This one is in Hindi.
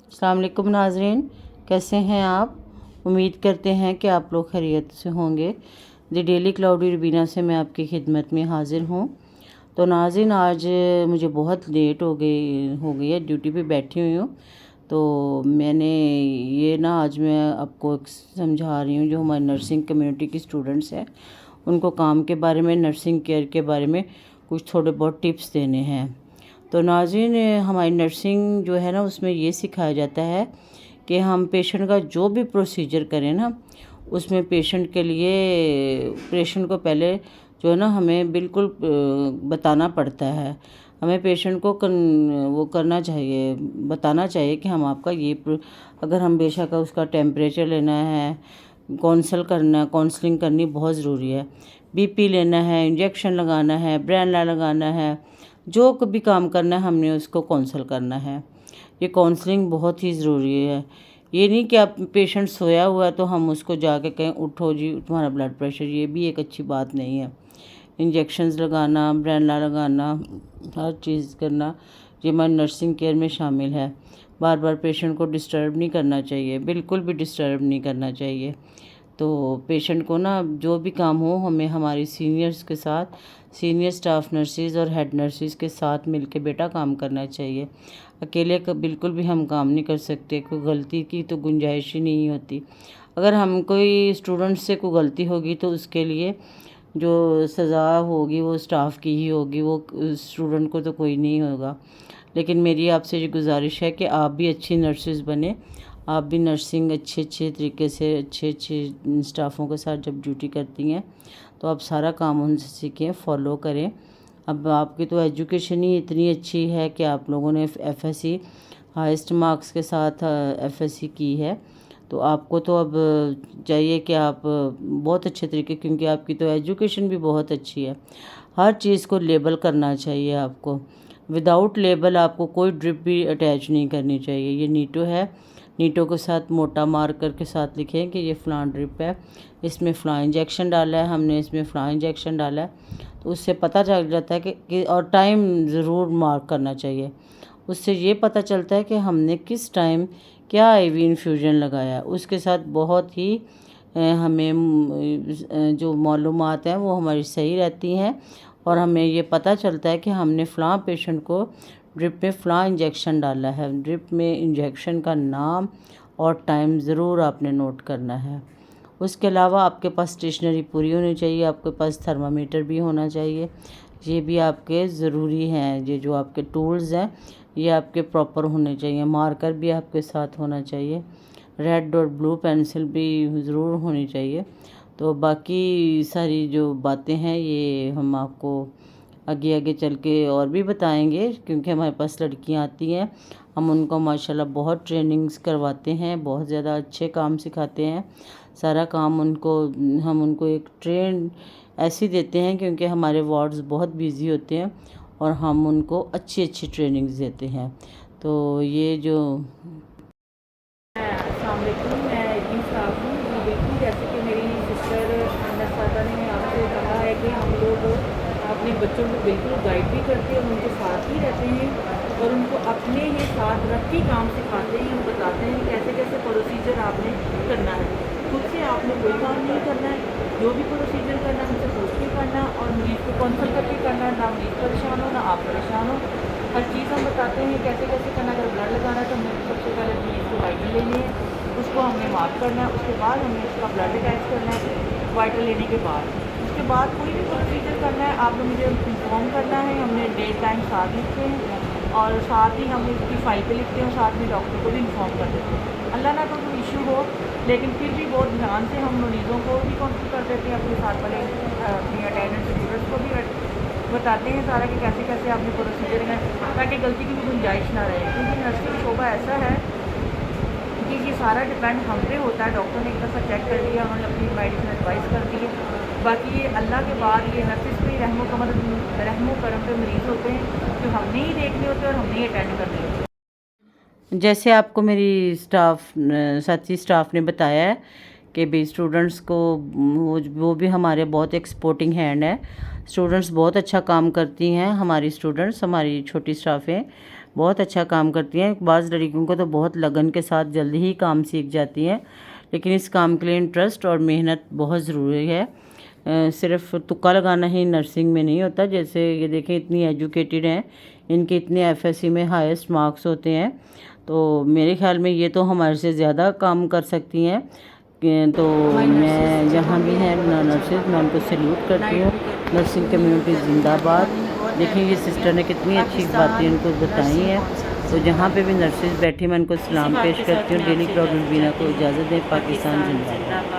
अस्सलाम वालेकुम नाज़रीन, कैसे हैं आप। उम्मीद करते हैं कि आप लोग खैरियत से होंगे। द डेली क्लाउडी रुबीना से मैं आपकी खिदमत में हाज़िर हूँ। तो नाज़रीन, आज मुझे बहुत लेट हो गई है, ड्यूटी पे बैठी हुई हूँ। तो मैंने ये ना आज मैं आपको समझा रही हूँ, जो हमारी नर्सिंग कम्युनिटी की स्टूडेंट्स हैं उनको काम के बारे में, नर्सिंग केयर के बारे में कुछ थोड़े बहुत टिप्स देने हैं। तो नाज़रीन, हमारी नर्सिंग जो है ना, उसमें ये सिखाया जाता है कि हम पेशेंट का जो भी प्रोसीजर करें ना, उसमें पेशेंट के लिए पेशेंट को पहले जो है ना हमें बिल्कुल बताना पड़ता है। हमें पेशेंट को वो करना चाहिए, बताना चाहिए कि हम आपका अगर हम बेशक उसका टेम्परेचर लेना है, काउंसलिंग करनी बहुत ज़रूरी है, बीपी लेना है, इंजेक्शन लगाना है, ब्रेनला लगाना है, जो भी काम करना है हमने उसको काउंसल करना है। ये काउंसलिंग बहुत ही ज़रूरी है। ये नहीं कि आप पेशेंट सोया हुआ है तो हम उसको जाके कहें उठो जी तुम्हारा ब्लड प्रेशर, ये भी एक अच्छी बात नहीं है। इंजेक्शंस लगाना, ब्रेनला लगाना, हर चीज़ करना ये हमारी नर्सिंग केयर में शामिल है। बार बार पेशेंट को डिस्टर्ब नहीं करना चाहिए, बिल्कुल भी डिस्टर्ब नहीं करना चाहिए। तो पेशेंट को ना जो भी काम हो हमें हमारी सीनियर्स के साथ, सीनियर स्टाफ नर्सिस और हेड नर्सिस के साथ मिलके बेटा काम करना चाहिए। अकेले का बिल्कुल भी हम काम नहीं कर सकते, कोई गलती की तो गुंजाइश ही नहीं होती। अगर हम कोई स्टूडेंट से कोई गलती होगी तो उसके लिए जो सज़ा होगी वो स्टाफ की ही होगी, वो स्टूडेंट को तो कोई नहीं होगा। लेकिन मेरी आपसे ये गुजारिश है कि आप भी अच्छी नर्सिस बने, आप भी नर्सिंग अच्छे तरीके से अच्छे स्टाफों के साथ जब ड्यूटी करती हैं तो आप सारा काम उनसे सीखें, फॉलो करें। अब आपकी तो एजुकेशन ही इतनी अच्छी है कि आप लोगों ने एफएससी हाईएस्ट मार्क्स के साथ एफएससी की है, तो आपको तो अब चाहिए कि आप बहुत अच्छे तरीके, क्योंकि आपकी तो एजुकेशन भी बहुत अच्छी है। हर चीज़ को लेबल करना चाहिए आपको। विदाउट लेबल आपको कोई ड्रिप भी अटैच नहीं करनी चाहिए। ये नीटो है, नीटो के साथ मोटा मार्कर के साथ लिखें कि ये फ़लाँ ड्रिप है, इसमें फ़लाँ इंजेक्शन डाला है हमने, इसमें फ़लाँ इंजेक्शन डाला है। तो उससे पता चल जाता है कि और टाइम ज़रूर मार्क करना चाहिए। उससे ये पता चलता है कि हमने किस टाइम क्या आईवी इन्फ्यूजन लगाया। उसके साथ बहुत ही हमें जो मालूमात हैं वो हमारी सही रहती हैं, और हमें ये पता चलता है कि हमने फ़लाँ पेशेंट को ड्रिप में फ़लाँ इंजेक्शन डाला है। ड्रिप में इंजेक्शन का नाम और टाइम ज़रूर आपने नोट करना है। उसके अलावा आपके पास स्टेशनरी पूरी होनी चाहिए, आपके पास थर्मामीटर भी होना चाहिए। ये भी आपके ज़रूरी हैं। ये जो आपके टूल्स हैं ये आपके प्रॉपर होने चाहिए। मार्कर भी आपके साथ होना चाहिए। रेड और ब्लू पेंसिल भी ज़रूर होनी चाहिए। तो बाकी सारी जो बातें हैं ये हम आपको आगे आगे चल के और भी बताएंगे, क्योंकि हमारे पास लड़कियां आती हैं, हम उनको माशाल्लाह बहुत ट्रेनिंग्स करवाते हैं, बहुत ज़्यादा अच्छे काम सिखाते हैं। सारा काम हम उनको एक ट्रेन ऐसी देते हैं, क्योंकि हमारे वार्ड्स बहुत बिजी होते हैं और हम उनको अच्छी ट्रेनिंग्स देते हैं। तो ये जो अस्सलाम वालेकुम, मैं इतनी स्टाफ हूँ जी। बिल्कुल जैसे कि मेरी सिस्टर नसाता ने आपसे कहा है कि हम लोग अपने बच्चों को बिल्कुल गाइड भी करते हैं, उनके साथ ही रहते हैं और उनको अपने ही साथ रख के काम सिखाते हैं। हम बताते हैं कैसे कैसे प्रोसीजर आपने करना है। खुद से आपने कोई काम नहीं करना है, जो भी प्रोसीजर करना है हमसे पूछ के करना और मरीज़ को कॉन्सल्ट करके करना। ना मरीज़ परेशान हो ना आप परेशान हो। हर चीज़ हम बताते हैं कैसे कैसे करना। अगर ब्लड लगाना है तो हमने सबसे पहले मरीज़ को वाइटल लेनी है, उसको हमने मार्क करना है, उसके बाद हमने उसका ब्लड अटैच करना है वाइटल लेने के बाद। उसके बाद कोई भी प्रोसीजर करना है आपने मुझे इन्फॉर्म करना है। हमने डेट टाइम साथ लिखते हैं और साथ ही हम उसकी फाइल पे लिखते हैं, साथ में डॉक्टर को भी इन्फॉर्म कर देते हैं। अल्लाह ना तो कोई इशू हो, लेकिन फिर भी बहुत ध्यान से हम मरीज़ों को भी काउंसिल कर देते हैं, अपने साथ वाले अपनी अटेंडेंट स्टूडेंट्स को भी बताते हैं सारा कि कैसे कैसे आपने प्रोसीजर है, ताकि गलती की भी गुंजाइश ना रहे। क्योंकि नर्सिंग शोबा ऐसा है कि ये सारा डिपेंड हम पे होता है। डॉक्टर ने एक दफ़ा चेक कर लिया, उन्होंने अपनी मेडिसिन एडवाइस कर दी है, बाकी ये अल्लाह के बाद ये नर्सिस पे रहमो करम पे मरीज़ होते हैं जो हमने ही देखने होते हैं और हमने ही अटेंड करने होते हैं। जैसे आपको मेरी साथी स्टाफ ने बताया है कि भाई स्टूडेंट्स को वो भी हमारे बहुत एक्सपोर्टिंग हैंड है। स्टूडेंट्स बहुत अच्छा काम करती हैं, हमारी स्टूडेंट्स, हमारी छोटी स्टाफ है, बहुत अच्छा काम करती हैं। बाज़ लड़कियों को तो बहुत लगन के साथ जल्दी ही काम सीख जाती हैं, लेकिन इस काम के लिए इंटरेस्ट और मेहनत बहुत ज़रूरी है। सिर्फ तुक्का लगाना ही नर्सिंग में नहीं होता। जैसे ये देखें, इतनी एजुकेटेड हैं, इनके इतने एफएससी में हाईएस्ट मार्क्स होते हैं, तो मेरे ख्याल में ये तो हमारे से ज़्यादा काम कर सकती हैं। तो मैं जहाँ भी हैं नर्सेज, मैं उनको सैल्यूट करती हूँ। नर्सिंग कम्युनिटी जिंदाबाद। देखिए ये सिस्टर ने कितनी अच्छी बातें उनको बताई हैं। तो जहाँ पे भी नर्सेज बैठी, मैं उनको सलाम पेश करती हूँ। डेली क्राउड रूबीना को इजाज़त दें। पाकिस्तान जिंदाबाद।